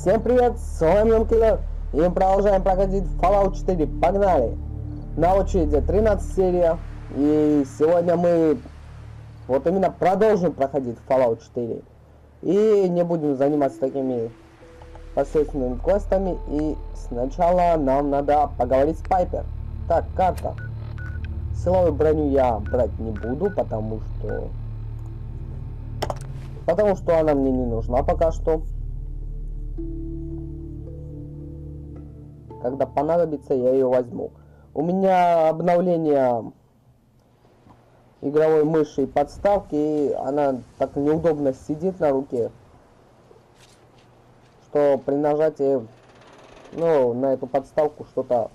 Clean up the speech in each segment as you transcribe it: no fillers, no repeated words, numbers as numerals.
Всем привет, с вами Killer, и мы продолжаем проходить Fallout 4, погнали! На очереди 13 серия, и сегодня мы вот именно продолжим проходить Fallout 4. И не будем заниматься такими посредственными квестами, и сначала нам надо поговорить с Пайпер. Так, карта. Силовую броню я брать не буду, потому что она мне не нужна пока что. Когда понадобится, я ее возьму. У меня обновление игровой мыши и подставки, и она так неудобно сидит на руке, что при нажатии, на эту подставку что-то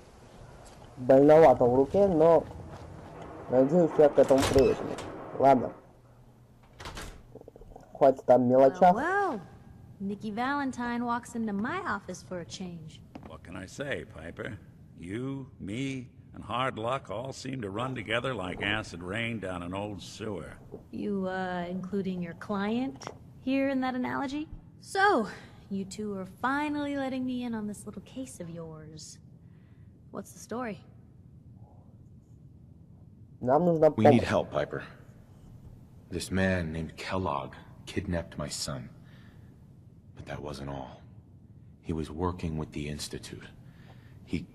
больновато в руке, но надеюсь, я к этому привыкну. Ладно. Хватит там мелочах. Well, Nikki Valentine walks into my office for a change. What can I say, Piper? You, me, and hard luck all seem to run together like acid rain down an old sewer. You, including your client here in that analogy? So, you two are finally letting me in on this little case of yours. What's the story? Нам нужна We помощь. need help, Piper. This man named Kellogg kidnapped my son. But that wasn't all. He was working with the Institute. He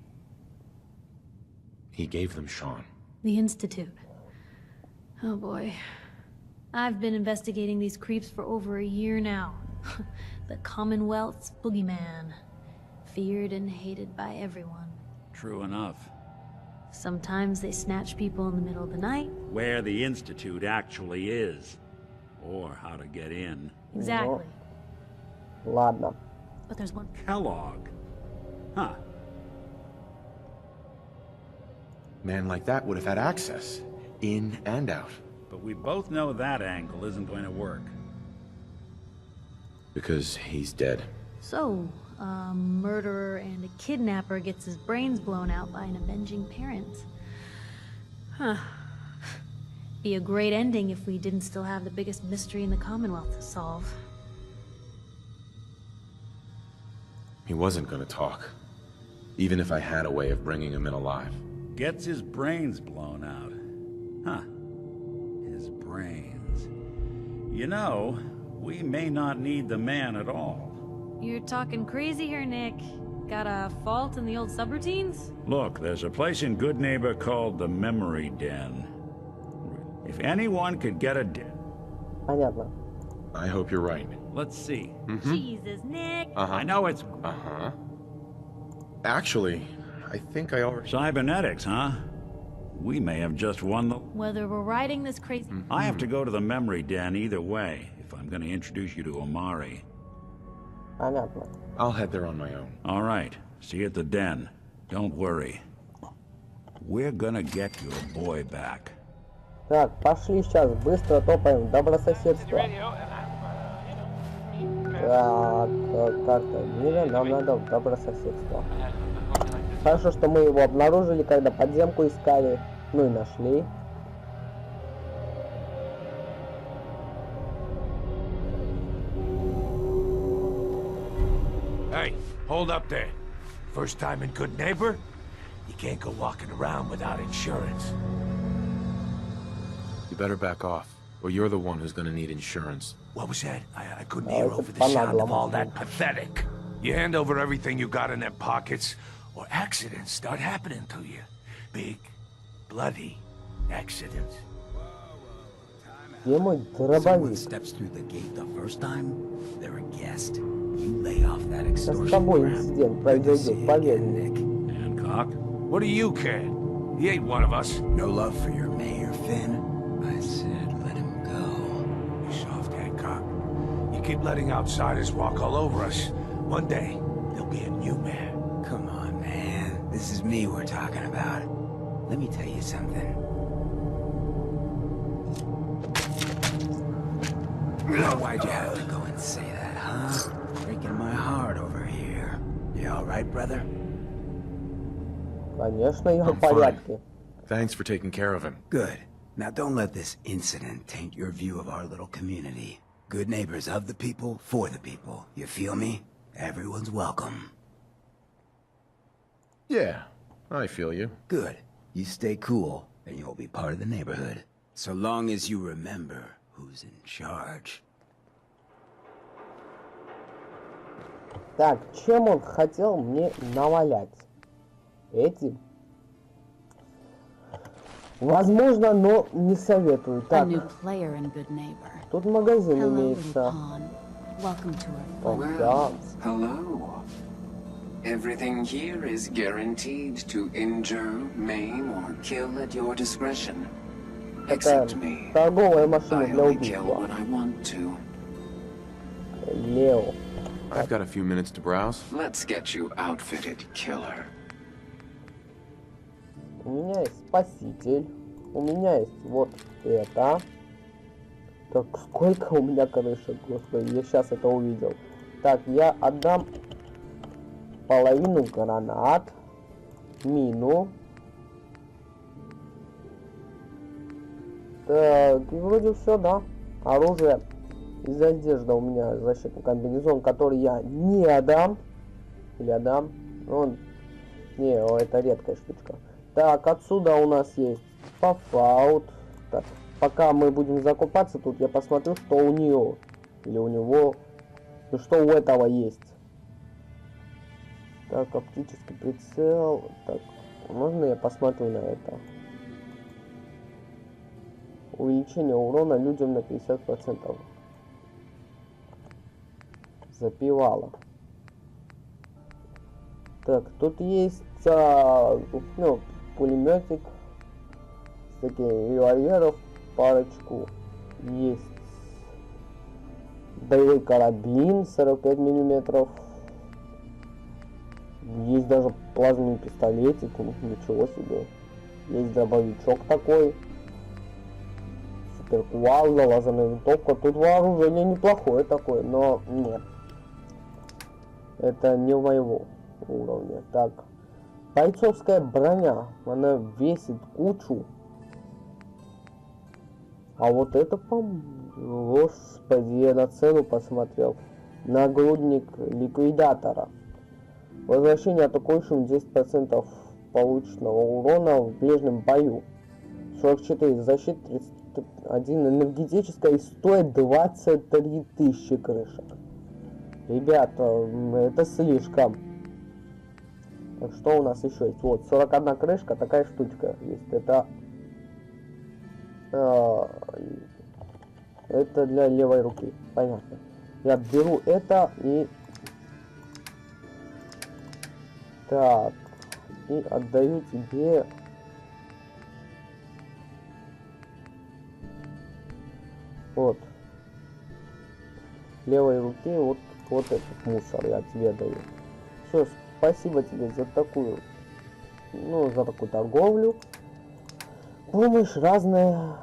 gave them Sean. The Institute. Oh boy. I've been investigating these creeps for over a year now. The Commonwealth's boogeyman. Feared and hated by everyone. True enough. Sometimes they snatch people in the middle of the night. Where the Institute actually is. Or how to get in. Exactly. Ладно. But there's one. Kellogg. Huh. Man like that would have had access, in and out. But we both know that angle isn't going to work. Because he's dead. So, a murderer and a kidnapper gets his brains blown out by an avenging parent. Huh. Be a great ending if we didn't still have the biggest mystery in the Commonwealth to solve. He wasn't gonna talk. Even if I had a way of bringing him in alive. Gets his brains blown out. Huh. His brains. You know, we may not need the man at all. You're talking crazy here, Nick. Got a fault in the old subroutines? Look, there's a place in Good Neighbor called the Memory Den. If anyone could get a Понятно. I hope you're right. Let's see. Jesus, Nick. I know it's Actually, I think I already... cybernetics, huh? We may have just won the... Whether we're riding this crazy... I have to go to the Memory Den either way, if I'm going to introduce you to Omari. Понятно. I'll head there on my own. All right. See you at the den. Don't worry. We're gonna get your boy back. Так, пошли сейчас, быстро топаем в добрососедство. Так, карта мира, нам надо в добрососедство. Хорошо, что мы его обнаружили, когда подземку искали. Ну и нашли. Hey, hold up there. First time in Good Neighbor? You can't go walking around without insurance. You better back off, or you're the one who's gonna need insurance. What was that? I couldn't hear over the sound of all that pathetic. You hand over everything you got in them pockets, or accidents start happening to you. Big, bloody accidents. Где мой Someone дробовик? steps through the gate the first time, they're a guest. You lay off that Сейчас с extortion тобой crap. инцидент Good to see произойдет, you поверь again, мне. Nick. Hancock? What do you care? He ain't one of us. No love for your mayor, Finn. I said let him go. You soft Hancock. You keep letting outsiders walk all over us. One day, there'll be a new mayor. Come on, man. This is me we're talking about. Let me tell you something. Why'd you have to go and say that, huh? Breaking my heart over here. You all right, brother? Конечно, я в I'm fine. порядке. Thanks for taking care of him. Good. Now don't let this incident taint your view of our little community. Good neighbors of the people, for the people. You feel me? Everyone's welcome. Yeah, I feel you. Good. You stay cool, and you'll be part of the neighborhood. So long as you remember who's in charge. Так, чем он хотел мне навалять? Этим? Возможно, но не советую. A Так, new player and good neighbor. тут магазин Hello, little имеется. pawn. Welcome to our fun. О, да. Hello. Everything here is guaranteed to injure, maim, or kill at your discretion. Это Except me. торговая машина I для only kill убийства. when I want to. Лео. I've got a few minutes to browse. Let's get you outfitted, killer. У меня есть спаситель. У меня есть вот это. Так, сколько у меня крышек, господи, я сейчас это увидел. Так, я отдам половину гранат, мину. Так, и вроде все, да. Оружие из одежды у меня защитный комбинезон, который я не отдам. Или отдам. Он... Не, это редкая штучка. Так, отсюда у нас есть пафаут. Так, пока мы будем закупаться, тут я посмотрю, что у нее. Или у него. Ну, что у этого есть. Так, оптический прицел. Так, можно я посмотрю на это? Увеличение урона людям на 50%. Запивало. Так, тут есть ну, пулеметик с таких револьверов, парочку. Есть боевой карабин 45 миллиметров. Есть даже плазменный пистолетик, ничего себе. Есть дробовичок такой. Суперкувалда, лазерная винтовка. Тут вооружение неплохое такое, но нет. Это не в моего уровня. Так. Бойцовская броня. Она весит кучу. А вот это, господи, я на цену посмотрел. Нагрудник ликвидатора. Возвращение атакующим 10% полученного урона в ближнем бою. 44 защиты, 31 энергетическая и стоит 23 тысячи крышек. Ребята, это слишком. Так, что у нас еще есть? Вот, 41 крышка, такая штучка есть. Это для левой руки. Понятно. Я беру это и... Так. И отдаю тебе... Вот. Левой руке вот этот мусор я тебе даю. Все, спасибо тебе за такую, ну, за такую торговлю. Помощь разная.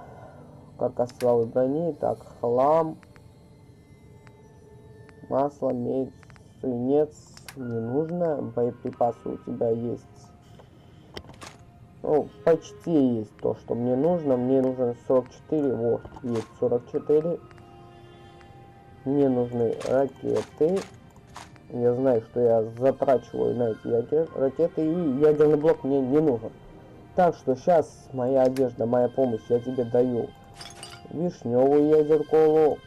Каркас силовой брони. Так, хлам. Масло, медь, свинец. Не нужно. Боеприпасы у тебя есть. Ну, почти есть то, что мне нужно. Мне нужно 44. Вот, есть 44. Мне нужны ракеты. Я знаю, что я затрачиваю на эти ракеты. И ядерный блок мне не нужен. Так что сейчас моя одежда, моя помощь. Я тебе даю вишневую ядерколу.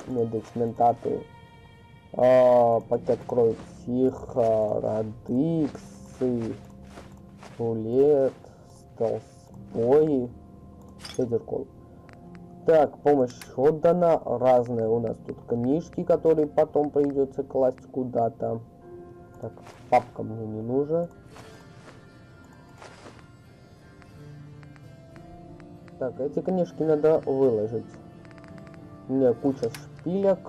Медикаментаты. Пакет крови психа. Радиксы. Рулет. Стелс-бои. Ядерколу. Так, помощь отдана. Разные у нас тут книжки, которые потом придется класть куда-то. Так, папка мне не нужна. Так, эти книжки надо выложить. У меня куча шпилек.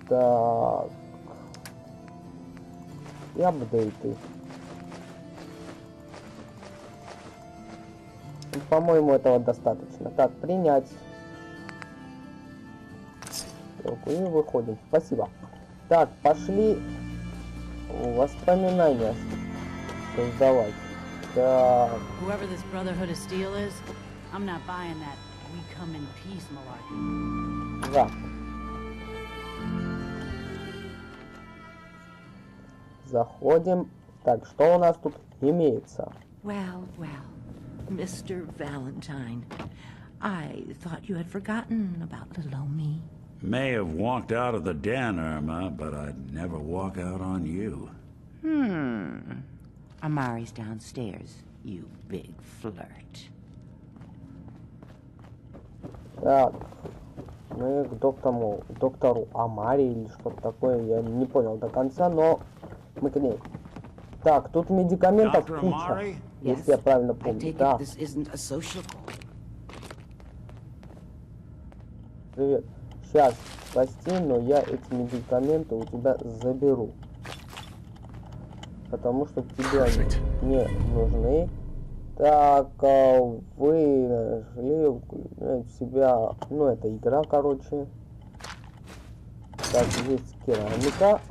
Так. И апдейты. По-моему, этого достаточно. Так, принять. И выходим. Спасибо. Так, пошли воспоминания создавать. Так. Whoever this Brotherhood of Steel is, I'm not buying that we come in peace malarkey. Да. Заходим. Так, что у нас тут имеется? Well, Mr. Valentine, I thought you had forgotten about little old me. May have walked out of the den, Irma, but I'd never walk out on you. Amari's downstairs, you big flirt. Так, мы к доктору Амари или что-то такое, я не понял до конца, но мы к ней. Так, тут медикаментов Dr. куча, Amari? если я правильно I помню. take Да, it this isn't a social call. привет. Сейчас, прости, но я эти медикаменты у тебя заберу. Потому что тебе они не нужны. Так, вы нашли у себя... Ну, это игра, короче. Так, есть керамика.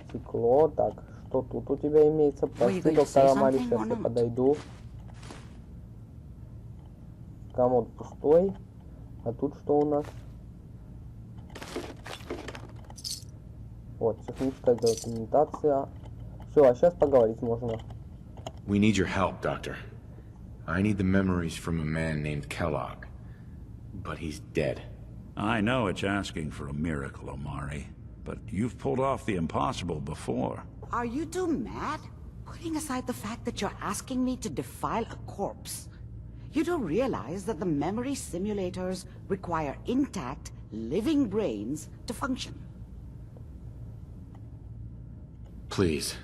Стекло. Так, что тут у тебя имеется? Прости, доктор Амари, сейчас я подойду. Комод пустой. А тут что у нас? Вот, техническая документация. Все, а сейчас поговорить можно. We need your help, Doctor. I need the memories from a man named Kellogg. But he's dead. I know it's asking for a miracle, Omari, but you've pulled off the impossible before. Are you two mad? Putting aside the fact that you're asking me to defile a corpse, you do realize that the memory simulators require intact, living brains to function. Please.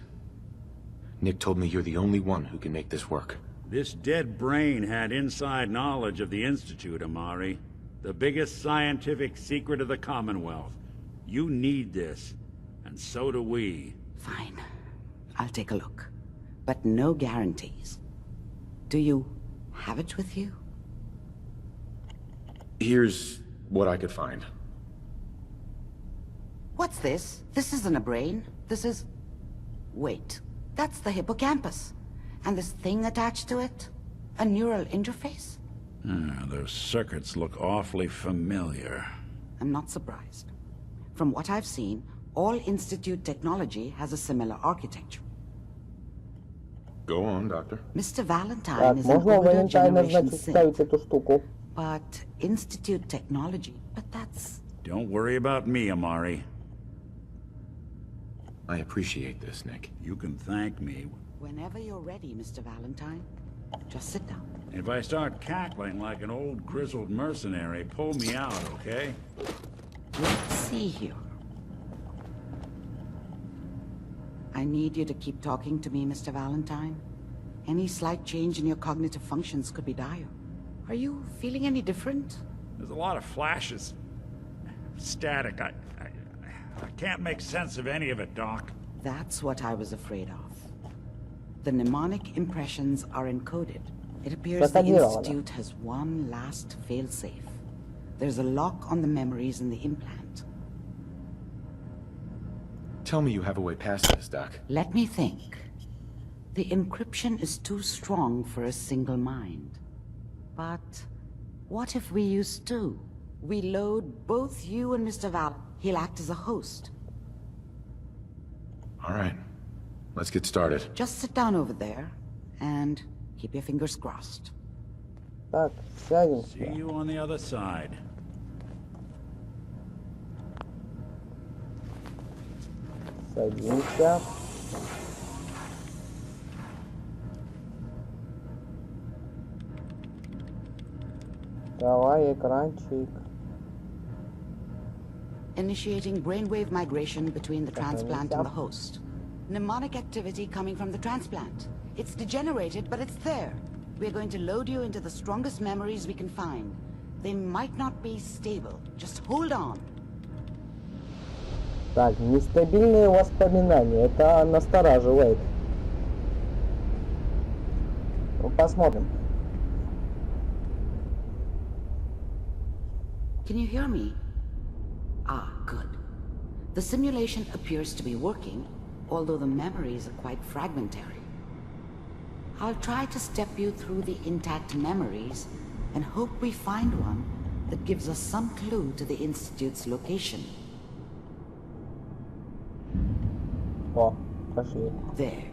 Nick told me you're the only one who can make this work. This dead brain had inside knowledge of the Institute, Amari. The biggest scientific secret of the Commonwealth. You need this, and so do we. Fine. I'll take a look. But no guarantees. Do you have it with you? Here's what I could find. What's this? This isn't a brain. This is... Wait. That's the hippocampus. And this thing attached to it? A neural interface? Those circuits look awfully familiar. I'm not surprised. From what I've seen, all Institute technology has a similar architecture. Go on, Doctor. Mr. Valentine Так, is an можно у older Валентайна, generation значит, ставить synth, эту штуку. but Institute technology, but that's... Don't worry about me, Amari. I appreciate this, Nick. You can thank me. Whenever you're ready, Mr. Valentine, just sit down. If I start cackling like an old grizzled mercenary, pull me out, okay? Let's see here. I need you to keep talking to me, Mr. Valentine. Any slight change in your cognitive functions could be dire. Are you feeling any different? There's a lot of flashes. Static. I can't make sense of any of it, Doc. That's what I was afraid of. The mnemonic impressions are encoded. It appears the Institute has one last failsafe. There's a lock on the memories in the implant. Tell me you have a way past this, Doc. Let me think. The encryption is too strong for a single mind. But what if we use two? We load both you and Mr. Val. He'll act as a host. All right. Let's get started. Just sit down over there and keep your fingers crossed. Так, сядем. See you on the other side. Садимся. Давай экранчик. Initiating brainwave migration between the transplant and the host. Mnemonic activity coming from the transplant. It's degenerated, but it's there. We're going to load you into the strongest memories we can find. They might not be stable. Just hold on. Так, нестабильные воспоминания. Это настораживает. Ну, посмотрим. Can you hear me? Ah, good. The simulation appears to be working, although the memories are quite fragmentary. I'll try to step you through the intact memories and hope we find one that gives us some clue to the Institute's location. пошли. There.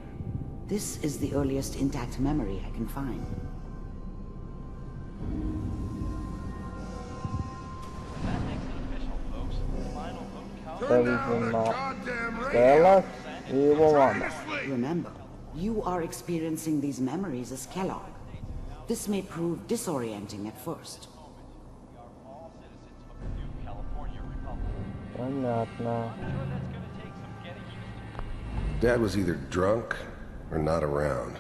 This is the earliest intact memory I can find. Remember, you are experiencing these memories as Kellogg. This may prove disorienting at first. Понятно. Dad was either drunk or not around.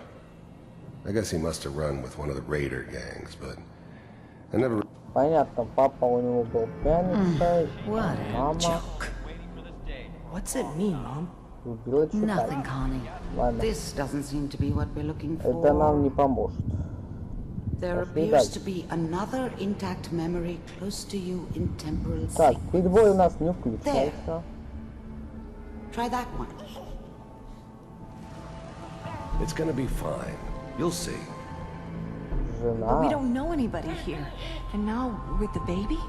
I guess he must have run with one of the raider gangs, but I never... Понятно, папа у него был пьяницей, What a мама joke. What's it mean, Mom? любила читать. Nothing, Connie. Ладно, This doesn't seem to be what we're looking это нам for. не поможет. There Пошли appears дальше. to be another intact memory close to you in temporal Так, sync. питбой у нас не включается. Try that one. It's gonna be fine. You'll see. But we Жена. don't know anybody here. And now, with the baby?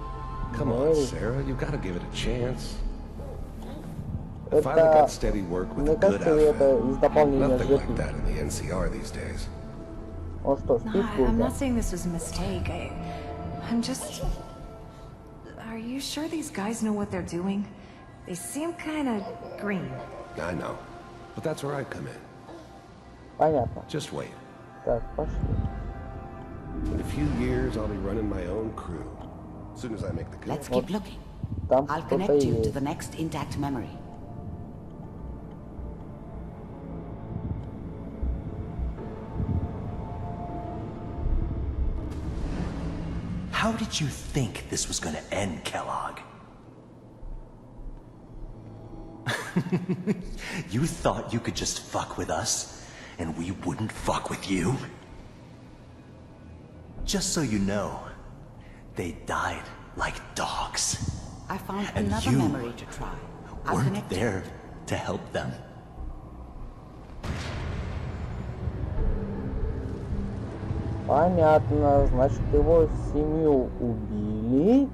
Come on, Hey. Sarah. You gotta give it a chance. I finally Это, got steady work with мне a good кажется, это outfit. из дополнения Nothing like жертвы. that in the NCR these days. Он что, No, спит I'm долго? not saying this was a mistake. I'm just... Are you sure these guys know what they're doing? They seem kind of green. I know. But that's where I come in. Понятно. Just wait. Так, пошли. In a few years, I'll be running my own crew. As soon as I make the Let's connection. keep looking. Там I'll что-то connect you to есть. the next intact memory. How did you think this was gonna end, Kellogg? You thought you could just fuck with us, and we wouldn't fuck with you? Just so you know, they died like dogs. I found And another you memory to try. I'll Weren't connect you. there to help them. Понятно, значит его семью убили,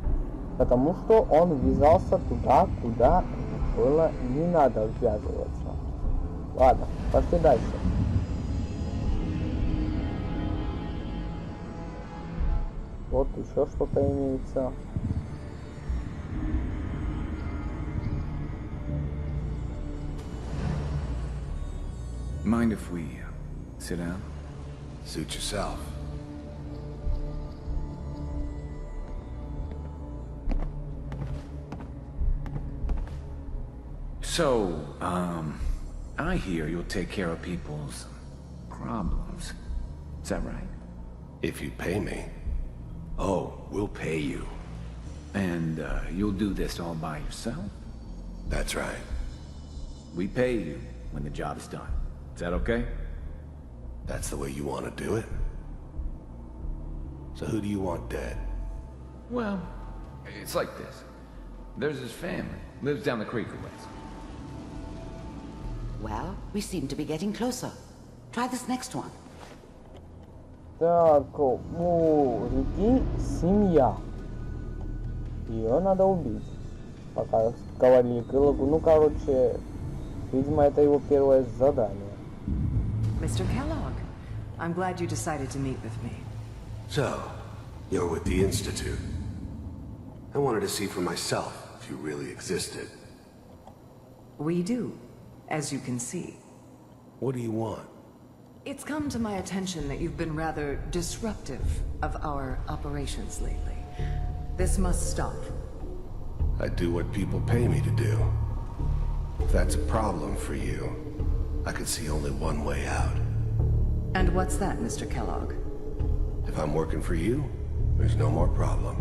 потому что он ввязался туда, куда было не надо ввязываться. Ладно, пошли дальше. Вот еще что-то имеется. Mind if we sit down? Suit yourself. So, I hear you'll take care of people's problems. Is that right? If you pay me. Oh, we'll pay you. And, you'll do this all by yourself? That's right. We pay you when the job is done. Is that okay? That's the way you want to do it? So who do you want dead? Well, it's like this. There's his family. Lives down the creek a ways. Well, we seem to be getting closer. Try this next one. Так, у реки семья. Ее надо убить. Пока говорили Келлогу. Ну, короче, видимо, это его первое задание. Mr. Kellogg, I'm glad you decided to meet with me. So, you're with the Institute. I wanted to see for myself if you really existed. We do, as you can see. What do you want? It's come to my attention that you've been rather disruptive of our operations lately. This must stop. I do what people pay me to do. If that's a problem for you, I could see only one way out. And what's that, Mr. Kellogg? If I'm working for you, there's no more problem.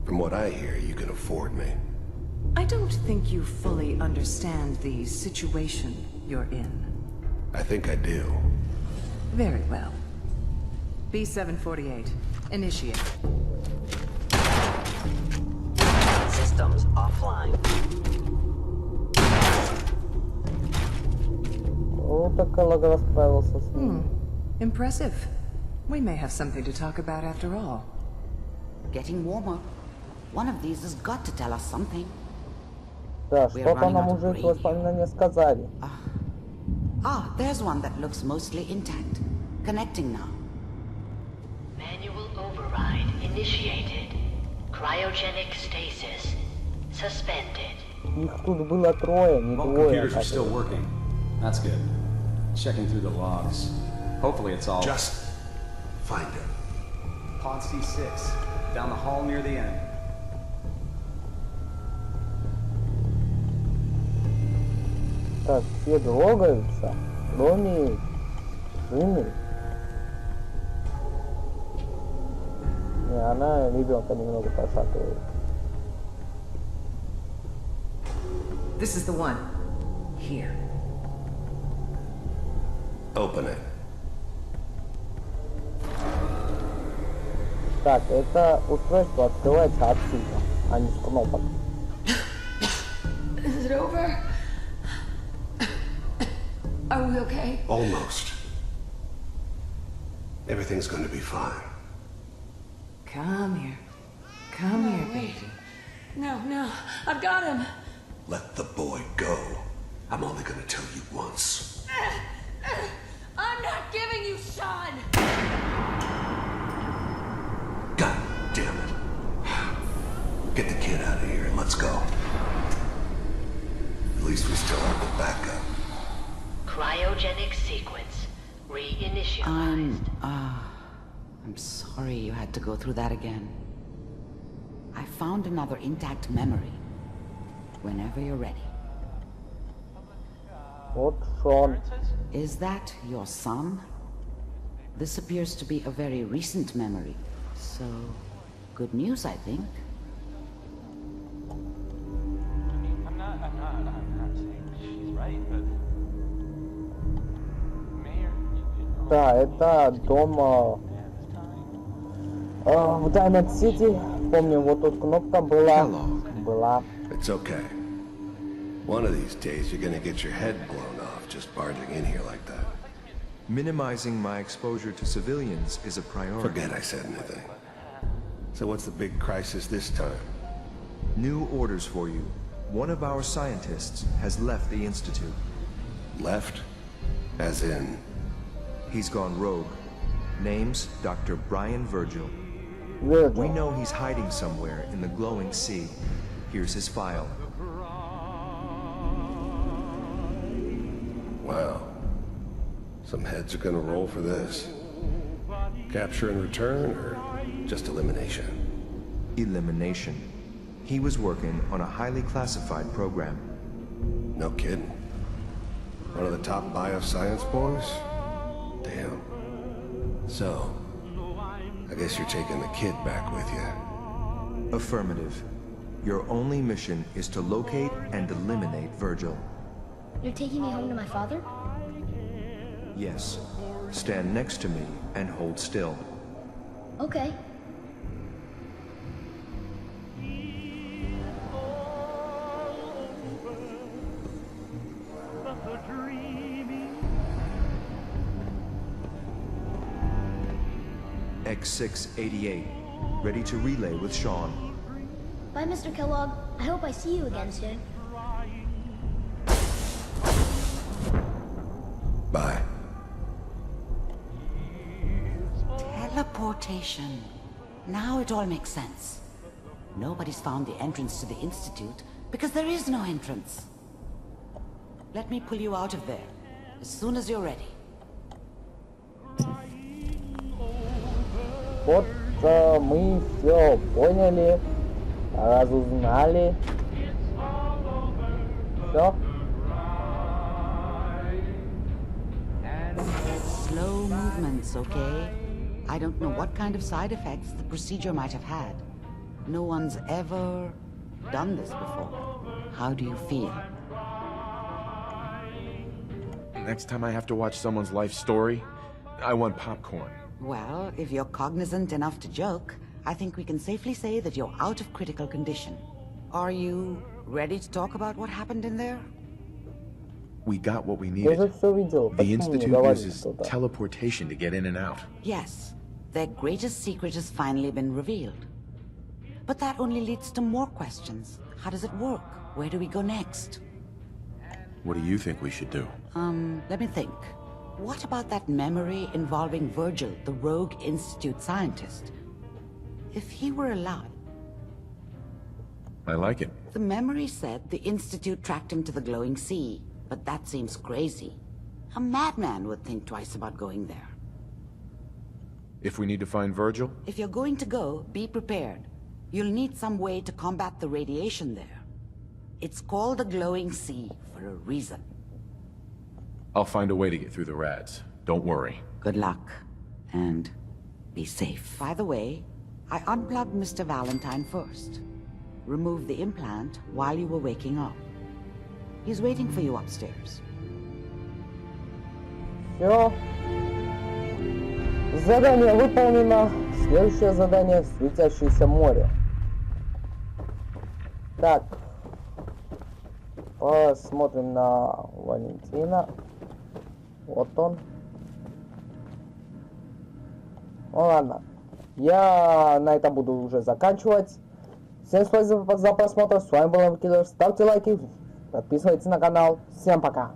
From what I hear, you can afford me. I don't think you fully understand the situation you're in. I think I do. Very well. B-748, initiate. Systems offline. Вот так Келлог расправился с ним. Impressive. We may have something to talk about after all. Getting warmer. One of these has got to tell us something. Да, We're что-то running нам out of уже эти radio. воспоминания сказали. Ah, there's one that looks mostly intact. Connecting now. Manual override initiated. Cryogenic stasis suspended. Их тут было трое, не Well, двое. computers are still working. That's good. Checking through the logs. Hopefully it's all... Just find him. Pod C6. Down the hall near the end. Так, все трогаются, кроме жены. Не, она ребенка немного пошатывает. This is the one. Here. Open it. Так, это устройство открывается отсюда, а не с кнопок. Is it over? Are we okay? Almost. Everything's going to be fine. Come here. Come here, baby. No, no. I've got him. Let the boy go. I'm only going to tell you once. I'm not giving you Sean! God damn it. Get the kid out of here and let's go. At least we still have the backup. Cryogenic sequence reinitialized. I'm sorry you had to go through that again. I found another intact memory. Whenever you're ready. Вот Шон. Is that your son? This appears to be a very recent memory. So, good news, I think. I'm not saying she's right, but... Mayor, Да, это дом в Diamond City. Помню, вот тут кнопка была. It's okay. One of these days you're gonna get your head blown off just barging in here like that. Minimizing my exposure to civilians is a priority. Forget I said anything. So what's the big crisis this time? New orders for you. One of our scientists has left the Institute. Left? As in? He's gone rogue. Name's Dr. Brian Virgil. We know he's hiding somewhere in the glowing sea. Here's his file. Wow. Some heads are gonna roll for this. Capture and return, or just elimination? Elimination. He was working on a highly classified program. No kidding. One of the top bioscience boys? Damn. So, I guess you're taking the kid back with you. Affirmative. Your only mission is to locate and eliminate Virgil. You're taking me home to my father? Yes. Stand next to me and hold still. Okay. X688. Ready to relay with Sean. Bye, Mr. Kellogg. I hope I see you again soon. Bye. Teleportation. Now it all makes sense. Nobody's found the entrance to the Institute because there is no entrance. Let me pull you out of there as soon as you're ready. Вот мы все поняли, разузнали. Все. Slow movements, okay? I don't know what kind of side effects the procedure might have had. No one's ever done this before. How do you feel? Next time I have to watch someone's life story, I want popcorn. Well, if you're cognizant enough to joke, I think we can safely say that you're out of critical condition. Are you ready to talk about what happened in there? We got what we needed. The Institute uses teleportation to get in and out. Yes, their greatest secret has finally been revealed. But that only leads to more questions. How does it work? Where do we go next? What do you think we should do? Let me think. What about that memory involving Virgil, the rogue Institute scientist? If he were alive... I like it. The memory said the Institute tracked him to the glowing sea, but that seems crazy. A madman would think twice about going there. If we need to find Virgil? If you're going to go, be prepared. You'll need some way to combat the radiation there. It's called the glowing sea for a reason. I'll find a way to get through the rats. Don't worry. Good luck. And be safe. By the way, I unplugged Mr. Valentine first. Removed the implant while you were waking up. He's waiting for you upstairs. Все. Задание выполнено. Следующее задание — светящееся море. Так. Посмотрим на Валентина. Вот он. Ну ладно. Я на этом буду уже заканчивать. Всем спасибо за просмотр. С вами был Киллер. Ставьте лайки. Подписывайтесь на канал. Всем пока.